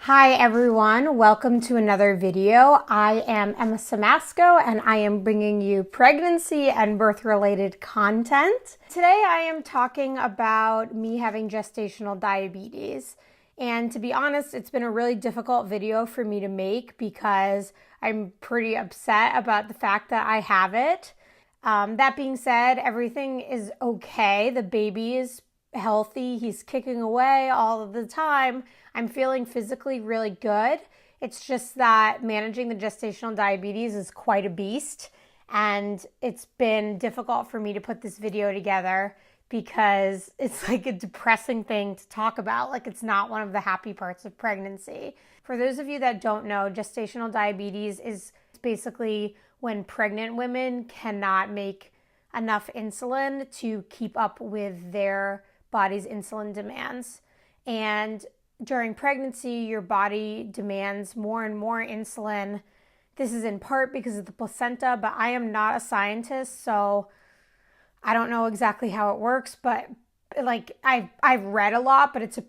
Hi everyone, welcome to another video. I am Emma Samasco and I am bringing you pregnancy and birth related content. Today I am talking about me having gestational diabetes. And to be honest, it's been a really difficult video for me to make because I'm pretty upset about the fact that I have it. That being said, everything is okay. The baby is healthy. He's kicking away all of the time. I'm feeling physically really good. It's just that managing the gestational diabetes is quite a beast, and it's been difficult for me to put this video together because it's like a depressing thing to talk about. Like, it's not one of the happy parts of pregnancy. For those of you that don't know, gestational diabetes is basically when pregnant women cannot make enough insulin to keep up with their body's insulin demands. And during pregnancy, your body demands more and more insulin. This is in part because of the placenta, but I am not a scientist, so I don't know exactly how it works, but like I've read a lot, but it's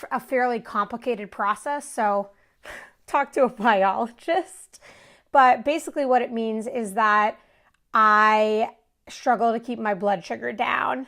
a fairly complicated process, so talk to a biologist. But basically what it means is that I struggle to keep my blood sugar down,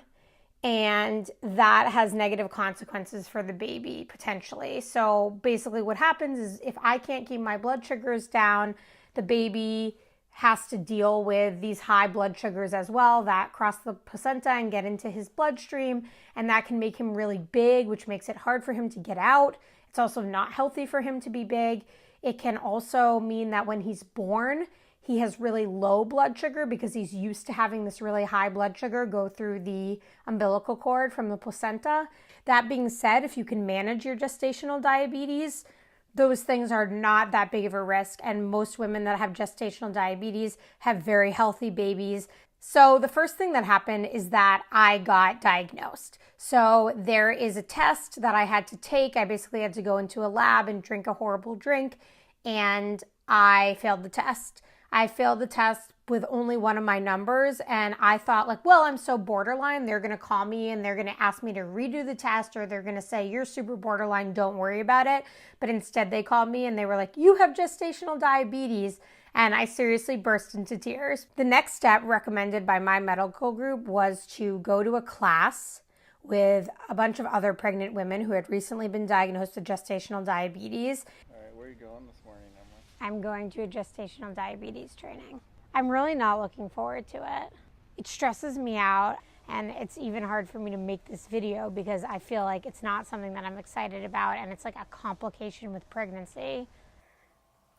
and that has negative consequences for the baby potentially. So basically what happens is if I can't keep my blood sugars down, the baby has to deal with these high blood sugars as well that cross the placenta and get into his bloodstream, and that can make him really big, which makes it hard for him to get out. It's also not healthy for him to be big. It can also mean that when he's born, he has really low blood sugar because he's used to having this really high blood sugar go through the umbilical cord from the placenta. That being said, if you can manage your gestational diabetes, those things are not that big of a risk. And most women that have gestational diabetes have very healthy babies. So the first thing that happened is that I got diagnosed. So there is a test that I had to take. I basically had to go into a lab and drink a horrible drink, and I failed the test. I failed the test with only one of my numbers, and I thought, like, well, I'm so borderline, they're going to call me and they're going to ask me to redo the test, or they're going to say, you're super borderline, don't worry about it. But instead they called me and they were like, you have gestational diabetes. And I seriously burst into tears. The next step recommended by my medical group was to go to a class with a bunch of other pregnant women who had recently been diagnosed with gestational diabetes. All right, where are you going this morning, Emma? I'm going to a gestational diabetes training. I'm really not looking forward to it. It stresses me out, and it's even hard for me to make this video because I feel like it's not something that I'm excited about, and it's like a complication with pregnancy.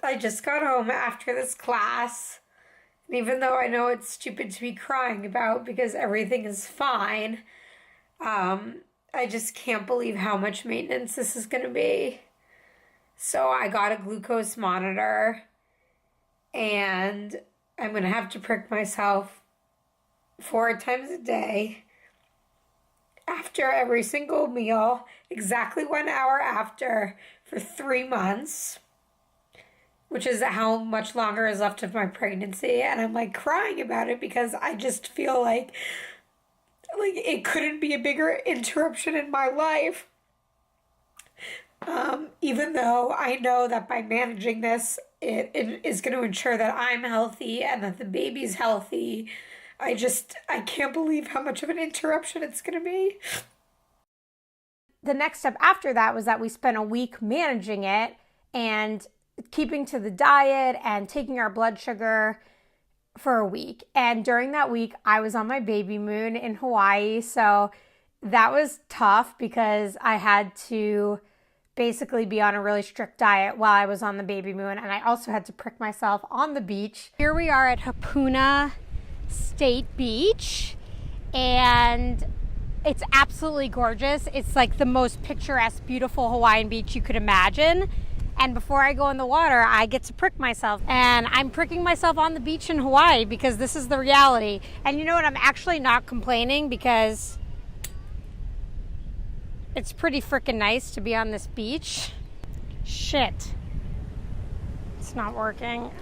I just got home after this class, and even though I know it's stupid to be crying about because everything is fine, I just can't believe how much maintenance this is going to be. So I got a glucose monitor, and I'm going to have to prick myself 4 times a day after every single meal, exactly 1 hour after, for 3 months, which is how much longer is left of my pregnancy. And I'm like crying about it because I just feel like it couldn't be a bigger interruption in my life. Even though I know that by managing this, it is going to ensure that I'm healthy and that the baby's healthy. I can't believe how much of an interruption it's going to be. The next step after that was that we spent a week managing it and keeping to the diet and taking our blood sugar for a week. And during that week, I was on my baby moon in Hawaii. So that was tough because I had to basically be on a really strict diet while I was on the baby moon, and I also had to prick myself on the beach. Here we are at Hapuna State Beach, and it's absolutely gorgeous. It's like the most picturesque, beautiful Hawaiian beach you could imagine. And before I go in the water, I get to prick myself. And I'm pricking myself on the beach in Hawaii because this is the reality. And you know what? I'm actually not complaining because it's pretty freaking nice to be on this beach. Shit. It's not working.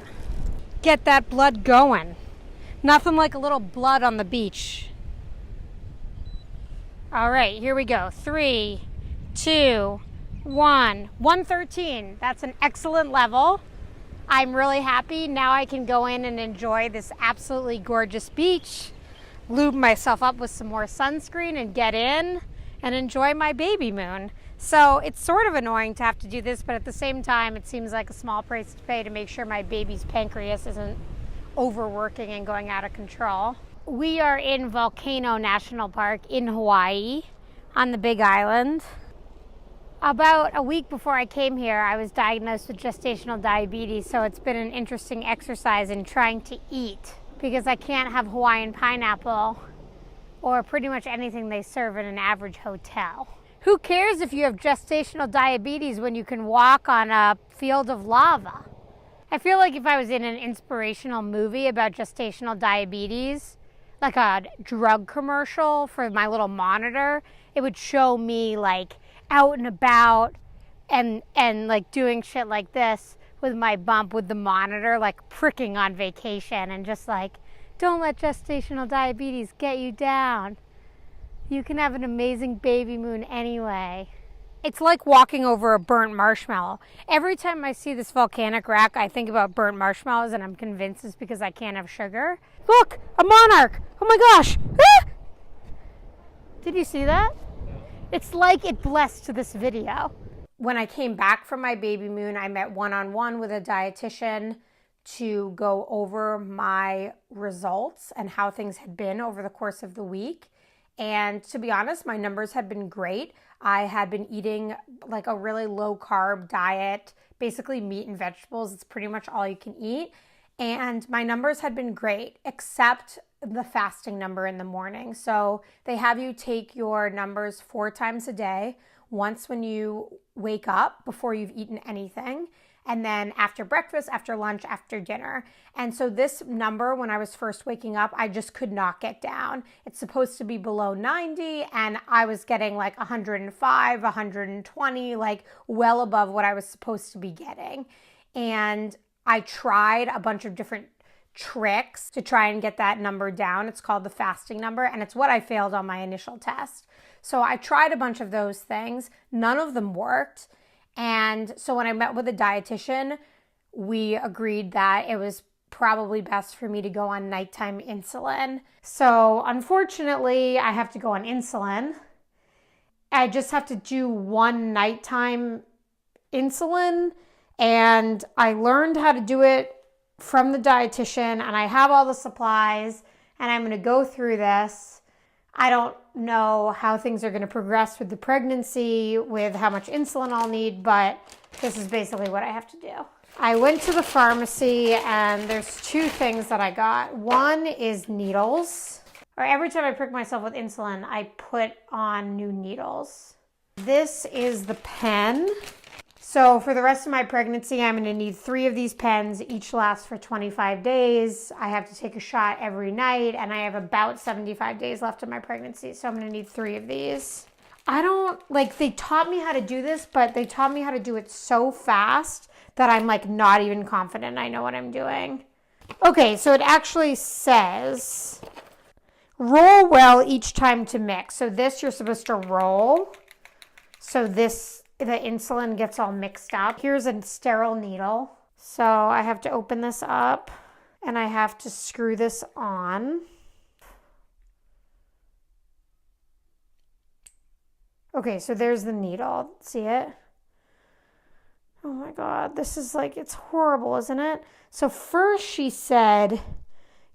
Get that blood going. Nothing like a little blood on the beach. All right, here we go. 3, 2, 113. That's an excellent level. I'm really happy. Now I can go in and enjoy this absolutely gorgeous beach, lube myself up with some more sunscreen and get in and enjoy my baby moon. So it's sort of annoying to have to do this, but at the same time, it seems like a small price to pay to make sure my baby's pancreas isn't overworking and going out of control. We are in Volcano National Park in Hawaii on the Big Island. About a week before I came here, I was diagnosed with gestational diabetes, so it's been an interesting exercise in trying to eat because I can't have Hawaiian pineapple or pretty much anything they serve in an average hotel. Who cares if you have gestational diabetes when you can walk on a field of lava? I feel like if I was in an inspirational movie about gestational diabetes, like a drug commercial for my little monitor, it would show me like out and about and like doing shit like this with my bump with the monitor, like pricking on vacation and just like, don't let gestational diabetes get you down. You can have an amazing baby moon anyway. It's like walking over a burnt marshmallow. Every time I see this volcanic rock, I think about burnt marshmallows and I'm convinced it's because I can't have sugar. Look, a monarch. Oh my gosh. Ah! Did you see that? It's like it blessed this video. When I came back from my baby moon, I met one-on-one with a dietitian to go over my results and how things had been over the course of the week. And to be honest, my numbers had been great. I had been eating like a really low carb diet, basically meat and vegetables. It's pretty much all you can eat. And my numbers had been great, except the fasting number in the morning. So they have you take your numbers 4 times a day, once when you wake up before you've eaten anything, and then after breakfast, after lunch, after dinner. And so this number, when I was first waking up, I just could not get down. It's supposed to be below 90, and I was getting like 105, 120, like well above what I was supposed to be getting. And I tried a bunch of different tricks to try and get that number down. It's called the fasting number, and it's what I failed on my initial test. So I tried a bunch of those things. None of them worked. And so when I met with a dietitian, we agreed that it was probably best for me to go on nighttime insulin. So unfortunately, I have to go on insulin. I just have to do one nighttime insulin, and I learned how to do it from the dietitian, and I have all the supplies, and I'm going to go through this. I don't know how things are going to progress with the pregnancy, with how much insulin I'll need, but this is basically what I have to do. I went to the pharmacy and there's 2 things that I got. One is needles. Or every time I prick myself with insulin, I put on new needles. This is the pen. So for the rest of my pregnancy, I'm going to need 3 of these pens. Each lasts for 25 days. I have to take a shot every night, and I have about 75 days left of my pregnancy. So I'm going to need 3 of these. They taught me how to do this, but they taught me how to do it so fast that I'm like not even confident I know what I'm doing. Okay, so it actually says, roll well each time to mix. So this you're supposed to roll. So the insulin gets all mixed up. Here's a sterile needle. So I have to open this up and I have to screw this on. Okay, so there's the needle. See it? Oh my God, this is like, it's horrible, isn't it? So first she said,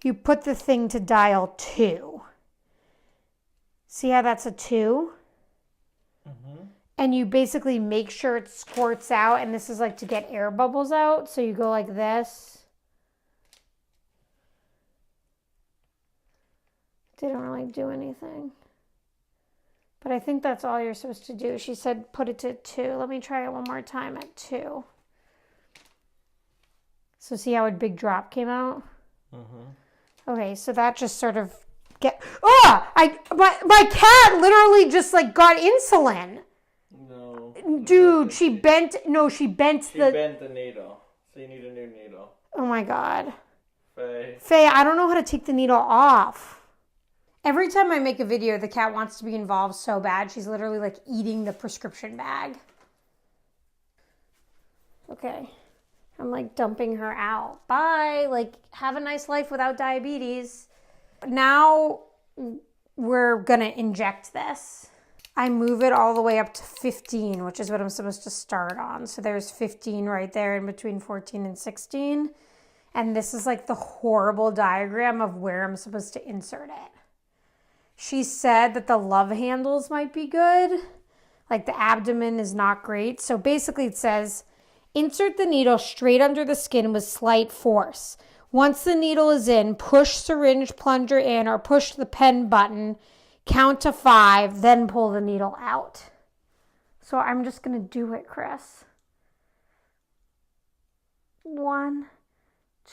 you put the thing to dial 2. See how that's a 2? Mm-hmm. And you basically make sure it squirts out, and this is like to get air bubbles out. So you go like this. Didn't really do anything. But I think that's all you're supposed to do. She said put it to 2. Let me try it one more time at 2. So see how a big drop came out? Mm-hmm. Okay, so that just sort of my cat literally just like got insulin. No. Dude, she bent the needle. So you need a new needle. Oh my God. Faye, I don't know how to take the needle off. Every time I make a video, the cat wants to be involved so bad. She's literally like eating the prescription bag. Okay. I'm like dumping her out. Bye. Like, have a nice life without diabetes. Now we're gonna inject this. I move it all the way up to 15, which is what I'm supposed to start on. So there's 15 right there in between 14 and 16. And this is like the horrible diagram of where I'm supposed to insert it. She said that the love handles might be good. Like the abdomen is not great. So basically it says, insert the needle straight under the skin with slight force. Once the needle is in, push syringe plunger in or push the pen button, count to 5, then pull the needle out. So I'm just going to do it, Chris. 1,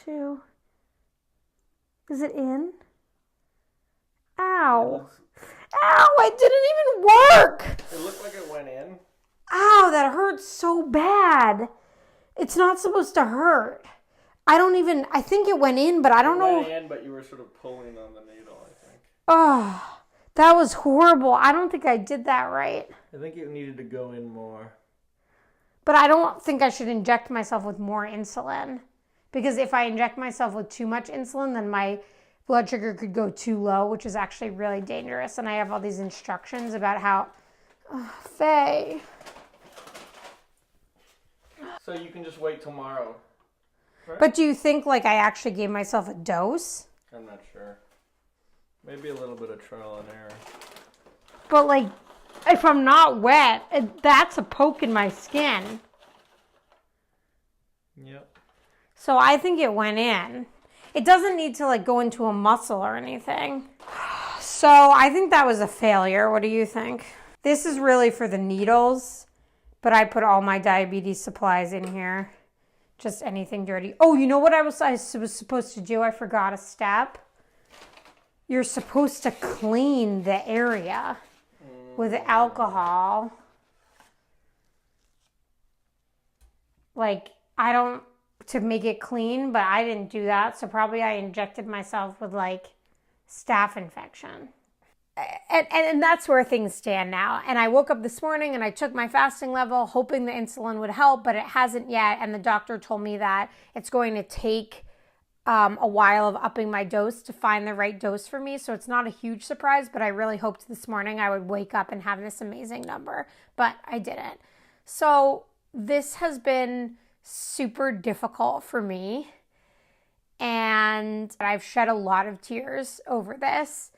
2. Is it in? Ow. Ow, it didn't even work. It looked like it went in. Ow, that hurts so bad. It's not supposed to hurt. I think it went in, but I don't know. It went in, but you were sort of pulling on the needle, I think. Oh, that was horrible. I don't think I did that right. I think it needed to go in more. But I don't think I should inject myself with more insulin. Because if I inject myself with too much insulin, then my blood sugar could go too low, which is actually really dangerous. And I have all these instructions about how... Faye. So you can just wait tomorrow. Right? But do you think like I actually gave myself a dose? I'm not sure. Maybe a little bit of trial and error. But like, if I'm not wet, that's a poke in my skin. Yep. So I think it went in. It doesn't need to like go into a muscle or anything. So I think that was a failure. What do you think? This is really for the needles, but I put all my diabetes supplies in here. Just anything dirty. Oh, you know what I was supposed to do? I forgot a step. You're supposed to clean the area with alcohol. Like, to make it clean, but I didn't do that. So probably I injected myself with like staph infection. And that's where things stand now. And I woke up this morning and I took my fasting level hoping the insulin would help, but it hasn't yet. And the doctor told me that it's going to take a while of upping my dose to find the right dose for me. So it's not a huge surprise, but I really hoped this morning I would wake up and have this amazing number, but I didn't. So this has been super difficult for me. And I've shed a lot of tears over this.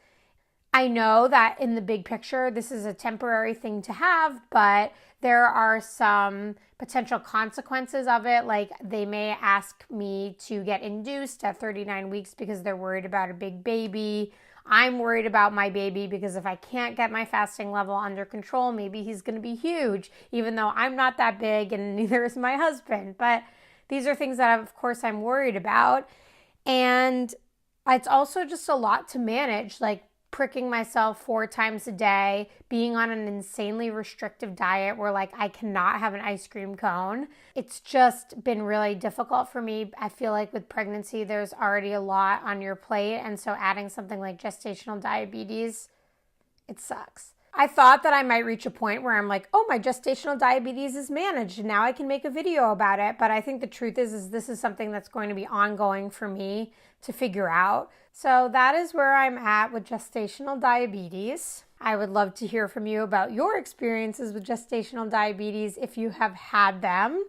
I know that in the big picture, this is a temporary thing to have, but there are some potential consequences of it. Like they may ask me to get induced at 39 weeks because they're worried about a big baby. I'm worried about my baby because if I can't get my fasting level under control, maybe he's going to be huge, even though I'm not that big and neither is my husband. But these are things that, of course, I'm worried about. And it's also just a lot to manage, like pricking myself 4 times a day, being on an insanely restrictive diet where like I cannot have an ice cream cone. It's just been really difficult for me. I feel like with pregnancy, there's already a lot on your plate. And so adding something like gestational diabetes, it sucks. I thought that I might reach a point where I'm like, oh, my gestational diabetes is managed and now I can make a video about it. But I think the truth is this is something that's going to be ongoing for me to figure out. So that is where I'm at with gestational diabetes. I would love to hear from you about your experiences with gestational diabetes if you have had them.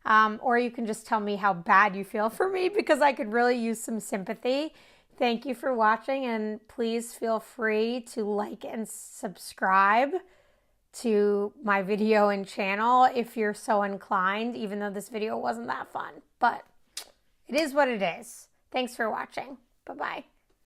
Or you can just tell me how bad you feel for me because I could really use some sympathy. Thank you for watching, and please feel free to like and subscribe to my video and channel if you're so inclined, even though this video wasn't that fun. But it is what it is. Thanks for watching. Bye-bye.